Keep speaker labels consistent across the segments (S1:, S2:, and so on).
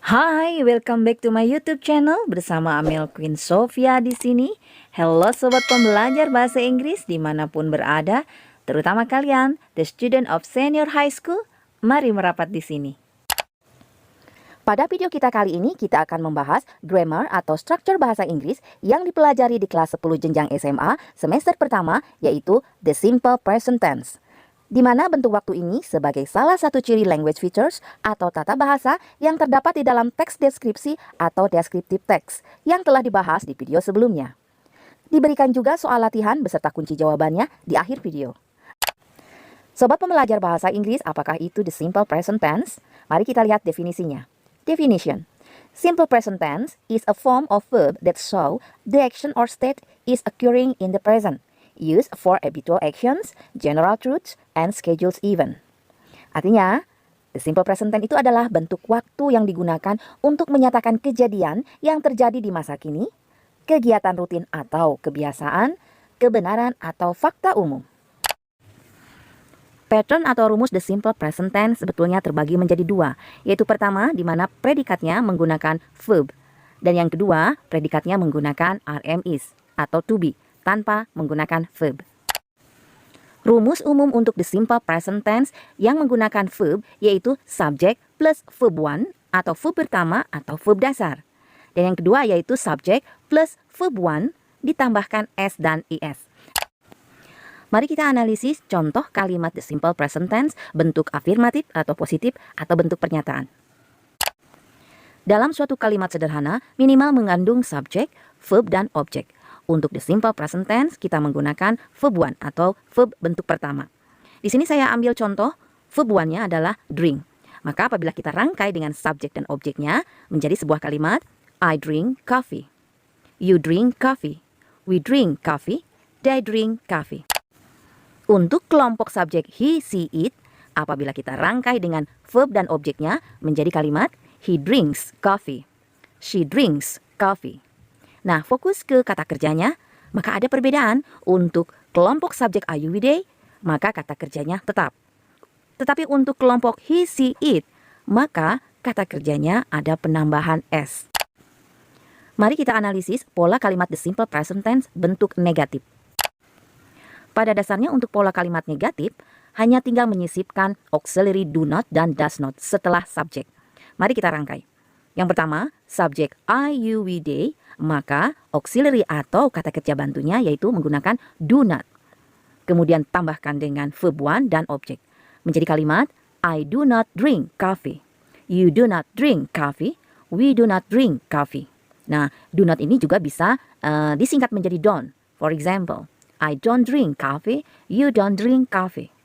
S1: Hai, welcome back to my YouTube channel bersama Amel Queen Sofia di sini. Hello sobat pembelajar bahasa Inggris dimanapun berada, terutama kalian, the student of senior high school. Mari merapat di sini. Pada video kita kali ini, kita akan membahas grammar atau struktur bahasa Inggris yang dipelajari di kelas 10 jenjang SMA semester pertama, yaitu the simple present tense. Di mana bentuk waktu ini sebagai salah satu ciri language features atau tata bahasa yang terdapat di dalam teks deskripsi atau descriptive text yang telah dibahas di video sebelumnya. Diberikan juga soal latihan beserta kunci jawabannya di akhir video. Sobat pembelajar bahasa Inggris, apakah itu the simple present tense? Mari kita lihat definisinya. Definition. Simple present tense is a form of verb that show the action or state is occurring in the present, used for habitual actions, general truths, and schedules event. Artinya, the simple present tense itu adalah bentuk waktu yang digunakan untuk menyatakan kejadian yang terjadi di masa kini, kegiatan rutin atau kebiasaan, kebenaran atau fakta umum. Pattern atau rumus the simple present tense sebetulnya terbagi menjadi dua, yaitu pertama di mana predikatnya menggunakan verb, dan yang kedua predikatnya menggunakan rm is atau to be tanpa menggunakan verb. Rumus umum untuk the simple present tense yang menggunakan verb yaitu subject plus verb one atau verb pertama atau verb dasar. Dan yang kedua yaitu subject plus verb one ditambahkan s dan is. Mari kita analisis contoh kalimat the simple present tense bentuk afirmatif atau positif atau bentuk pernyataan. Dalam suatu kalimat sederhana, minimal mengandung subjek, verb, dan objek. Untuk the simple present tense, kita menggunakan verb one atau verb bentuk pertama. Di sini saya ambil contoh, verb one-nya adalah drink. Maka apabila kita rangkai dengan subjek dan objeknya, menjadi sebuah kalimat, I drink coffee. You drink coffee. We drink coffee. They drink coffee. Untuk kelompok subjek he, she, it, apabila kita rangkai dengan verb dan objeknya, menjadi kalimat, he drinks coffee. She drinks coffee. Nah, fokus ke kata kerjanya, maka ada perbedaan. Untuk kelompok subjek are, you, we, they, maka kata kerjanya tetap. Tetapi untuk kelompok he, she, it, maka kata kerjanya ada penambahan s. Mari kita analisis pola kalimat the simple present tense bentuk negatif. Pada dasarnya untuk pola kalimat negatif, hanya tinggal menyisipkan auxiliary do not dan does not setelah subjek. Mari kita rangkai. Yang pertama, subjek I, you, we, they, maka auxiliary atau kata kerja bantunya yaitu menggunakan do not. Kemudian tambahkan dengan verb one dan objek. Menjadi kalimat, I do not drink coffee. You do not drink coffee. We do not drink coffee. Nah, do not ini juga bisa disingkat menjadi don't. For example, I don't drink coffee. You don't drink coffee.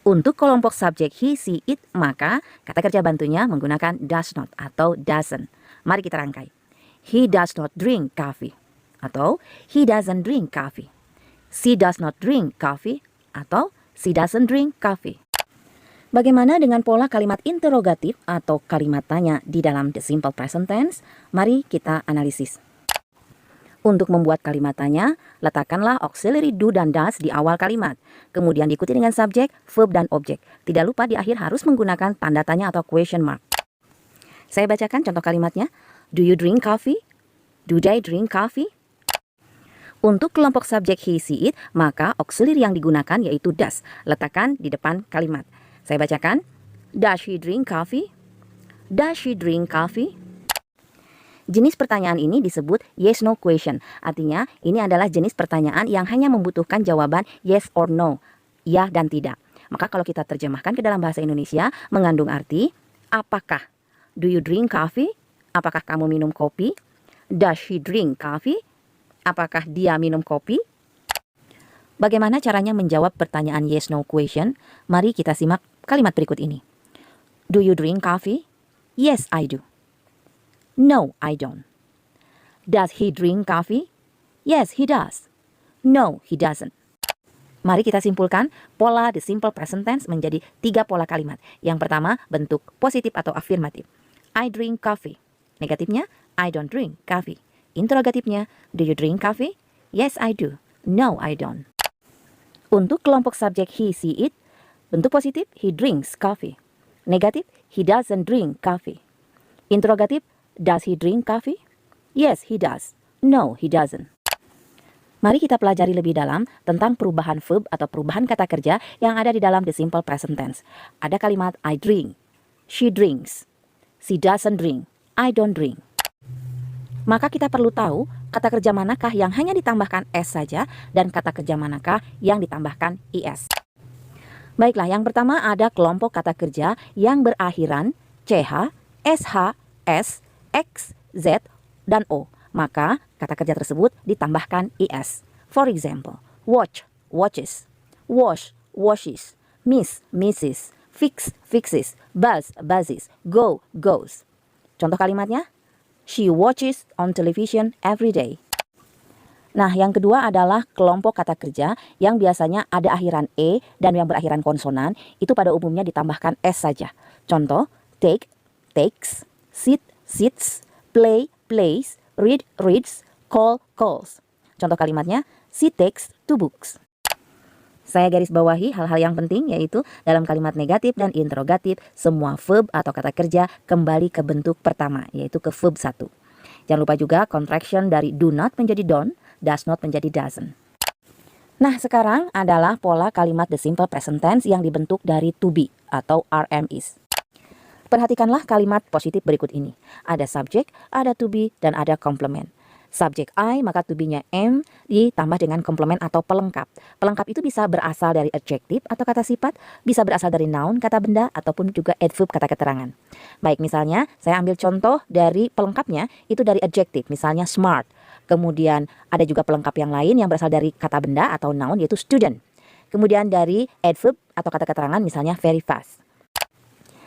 S1: Untuk kelompok subjek he, she, it, maka kata kerja bantunya menggunakan does not atau doesn't. Mari kita rangkai. He does not drink coffee. Atau he doesn't drink coffee. She does not drink coffee. Atau she doesn't drink coffee. Bagaimana dengan pola kalimat interrogatif atau kalimat tanya di dalam the simple present tense? Mari kita analisis. Untuk membuat kalimat tanya, letakkanlah auxiliary do dan does di awal kalimat. Kemudian diikuti dengan subjek, verb, dan objek. Tidak lupa di akhir harus menggunakan tanda tanya atau question mark. Saya bacakan contoh kalimatnya. Do you drink coffee? Do they drink coffee? Untuk kelompok subjek he, she, it, maka auxiliary yang digunakan yaitu does. Letakkan di depan kalimat. Saya bacakan. Does she drink coffee? Does she drink coffee? Jenis pertanyaan ini disebut yes no question. Artinya ini adalah jenis pertanyaan yang hanya membutuhkan jawaban yes or no, ya dan tidak. Maka kalau kita terjemahkan ke dalam bahasa Indonesia mengandung arti apakah. Do you drink coffee? Apakah kamu minum kopi? Does she drink coffee? Apakah dia minum kopi? Bagaimana caranya menjawab pertanyaan yes no question? Mari kita simak kalimat berikut ini. Do you drink coffee? Yes, I do. No, I don't. Does he drink coffee? Yes, he does. No, he doesn't. Mari kita simpulkan pola the simple present tense menjadi 3 pola kalimat. Yang pertama, bentuk positif atau afirmatif. I drink coffee. Negatifnya, I don't drink coffee. Interrogatifnya, do you drink coffee? Yes, I do. No, I don't. Untuk kelompok subjek he, she, it, bentuk positif, he drinks coffee. Negatif, he doesn't drink coffee. Interrogatif, does he drink coffee? Yes, he does. No, he doesn't. Mari kita pelajari lebih dalam tentang perubahan verb atau perubahan kata kerja yang ada di dalam the simple present tense. Ada kalimat I drink, she drinks, she doesn't drink, I don't drink. Maka kita perlu tahu kata kerja manakah yang hanya ditambahkan s saja dan kata kerja manakah yang ditambahkan is. Baiklah, yang pertama ada kelompok kata kerja yang berakhiran ch, sh, s, x, z, dan o. Maka kata kerja tersebut ditambahkan is. For example, watch, watches, wash, washes, miss, misses, fix, fixes, buzz, buzzes, go, goes. Contoh kalimatnya, she watches on television every day. Nah, yang kedua adalah kelompok kata kerja yang biasanya ada akhiran e dan yang berakhiran konsonan, itu pada umumnya ditambahkan s saja. Contoh, take, takes, sit, sits, play, plays, read, reads, call, calls. Contoh kalimatnya, she takes 2 books. Saya garis bawahi hal-hal yang penting, yaitu dalam kalimat negatif dan interrogatif, semua verb atau kata kerja kembali ke bentuk pertama, yaitu ke verb 1. Jangan lupa juga contraction dari do not menjadi don't, does not menjadi doesn't. Nah, sekarang adalah pola kalimat the simple present tense yang dibentuk dari to be atau RM is. Perhatikanlah kalimat positif berikut ini. Ada subjek, ada to be, dan ada complement. Subjek I, maka to be-nya am, ditambah dengan komplement atau pelengkap. Pelengkap itu bisa berasal dari adjektif atau kata sifat, bisa berasal dari noun, kata benda, ataupun juga adverb, kata keterangan. Baik, misalnya saya ambil contoh dari pelengkapnya, itu dari adjektif, misalnya smart. Kemudian ada juga pelengkap yang lain yang berasal dari kata benda atau noun, yaitu student. Kemudian dari adverb atau kata keterangan, misalnya very fast.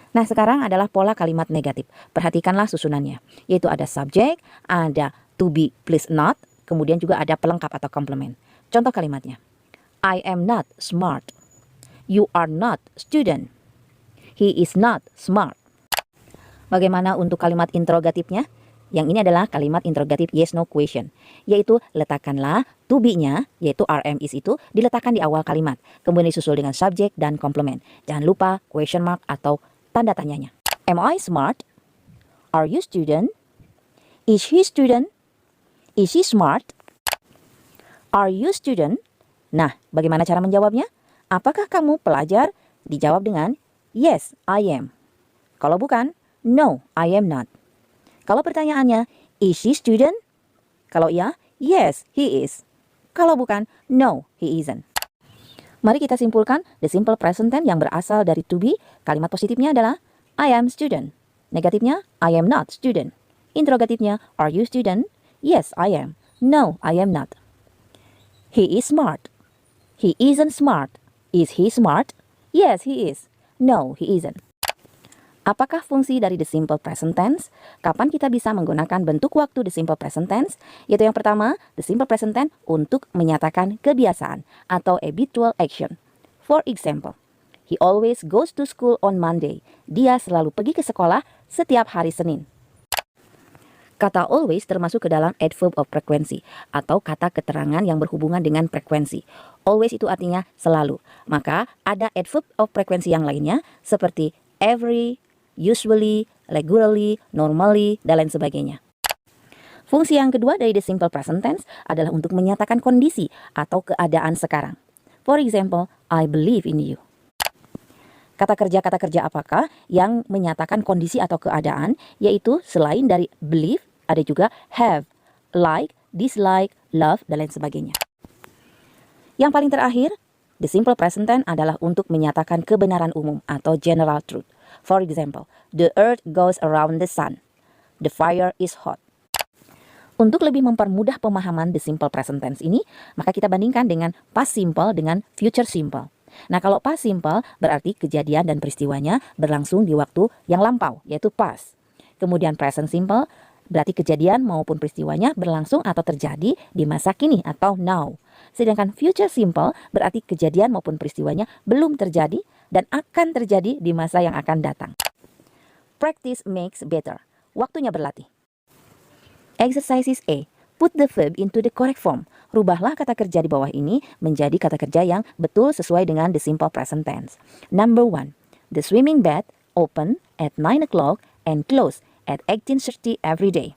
S1: Nah, sekarang adalah pola kalimat negatif. Perhatikanlah susunannya, yaitu ada subjek, ada to be plus not, kemudian juga ada pelengkap atau komplement. Contoh kalimatnya, I am not smart. You are not student. He is not smart. Bagaimana untuk kalimat interrogatifnya? Yang ini adalah kalimat interrogatif yes no question, yaitu letakkanlah to be-nya, yaitu RM is itu diletakkan di awal kalimat, kemudian disusul dengan subjek dan komplement. Jangan lupa question mark atau tanda tanyanya. Am I smart? Are you student? Is he student? Is she smart? Are you student? Nah, bagaimana cara menjawabnya? Apakah kamu pelajar? Dijawab dengan yes, I am. Kalau bukan, no, I am not. Kalau pertanyaannya, is she student? Kalau iya, yes, he is. Kalau bukan, no, he isn't. Mari kita simpulkan the simple present tense yang berasal dari to be. Kalimat positifnya adalah I am student. Negatifnya, I am not student. Interrogatifnya, are you student? Yes, I am. No, I am not. He is smart. He isn't smart. Is he smart? Yes, he is. No, he isn't. Apakah fungsi dari the simple present tense? Kapan kita bisa menggunakan bentuk waktu the simple present tense? Yaitu yang pertama, the simple present tense untuk menyatakan kebiasaan atau habitual action. For example, he always goes to school on Monday. Dia selalu pergi ke sekolah setiap hari Senin. Kata always termasuk ke dalam adverb of frequency atau kata keterangan yang berhubungan dengan frekuensi. Always itu artinya selalu. Maka ada adverb of frequency yang lainnya seperti every, usually, regularly, normally, dan lain sebagainya. Fungsi yang kedua dari the simple present tense adalah untuk menyatakan kondisi atau keadaan sekarang. For example, I believe in you. Kata kerja apakah yang menyatakan kondisi atau keadaan, yaitu selain dari believe, ada juga have, like, dislike, love, dan lain sebagainya. Yang paling terakhir, the simple present tense adalah untuk menyatakan kebenaran umum atau general truth. For example, the earth goes around the sun. The fire is hot. Untuk lebih mempermudah pemahaman the simple present tense ini, maka kita bandingkan dengan past simple dengan future simple. Nah, kalau past simple berarti kejadian dan peristiwanya berlangsung di waktu yang lampau, yaitu past. Kemudian present simple berarti kejadian maupun peristiwanya berlangsung atau terjadi di masa kini atau now. Sedangkan future simple berarti kejadian maupun peristiwanya belum terjadi dan akan terjadi di masa yang akan datang. Practice makes better. Waktunya berlatih. Exercises A. Put the verb into the correct form. Rubahlah kata kerja di bawah ini menjadi kata kerja yang betul sesuai dengan the simple present tense. Number 1. The swimming bath open at 9 o'clock and close at 18:30 every day.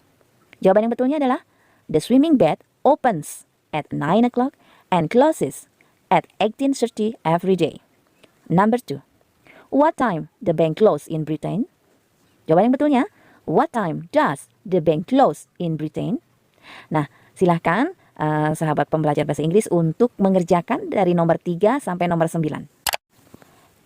S1: Jawaban yang betulnya adalah the swimming bed opens at 9 o'clock and closes at 18:30 every day. Number 2. What time the bank close in Britain? Jawaban yang betulnya, what time does the bank close in Britain? Nah, silahkan sahabat pembelajar bahasa Inggris untuk mengerjakan dari nomor 3 sampai nomor 9.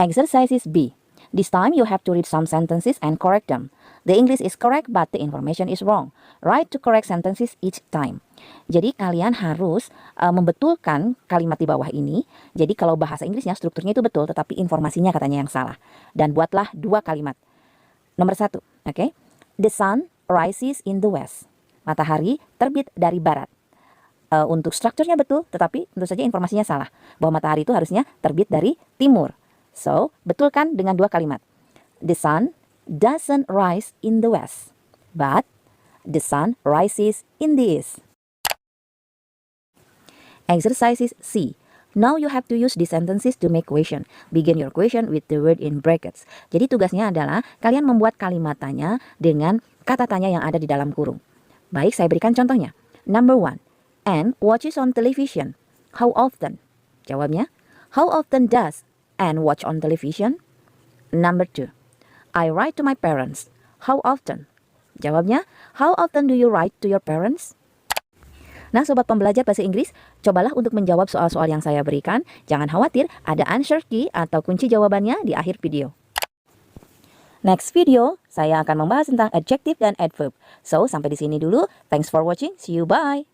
S1: Exercises B. This time you have to read some sentences and correct them. The English is correct but the information is wrong. Write to correct sentences each time. Jadi kalian harus membetulkan kalimat di bawah ini. Jadi kalau bahasa Inggrisnya strukturnya itu betul tetapi informasinya katanya yang salah. Dan buatlah 2 kalimat. Nomor 1, oke. The sun rises in the west. Matahari terbit dari barat. Untuk strukturnya betul tetapi tentu saja informasinya salah. Bahwa matahari itu harusnya terbit dari timur. So, betulkan dengan 2 kalimat. The sun doesn't rise in the west, but the sun rises in the east. Exercises C. Now you have to use these sentences to make question. Begin your question with the word in brackets. Jadi tugasnya adalah kalian membuat kalimat tanya dengan kata tanya yang ada di dalam kurung. Baik, saya berikan contohnya. Number 1. Anne watches on television. How often? Jawabnya, how often does Anne watch on television? Number 2. I write to my parents. How often? Jawabnya, how often do you write to your parents? Nah, sobat pembelajar bahasa Inggris, cobalah untuk menjawab soal-soal yang saya berikan. Jangan khawatir, ada answer key atau kunci jawabannya di akhir video. Next video, saya akan membahas tentang adjective dan adverb. So, sampai di sini dulu. Thanks for watching. See you, bye.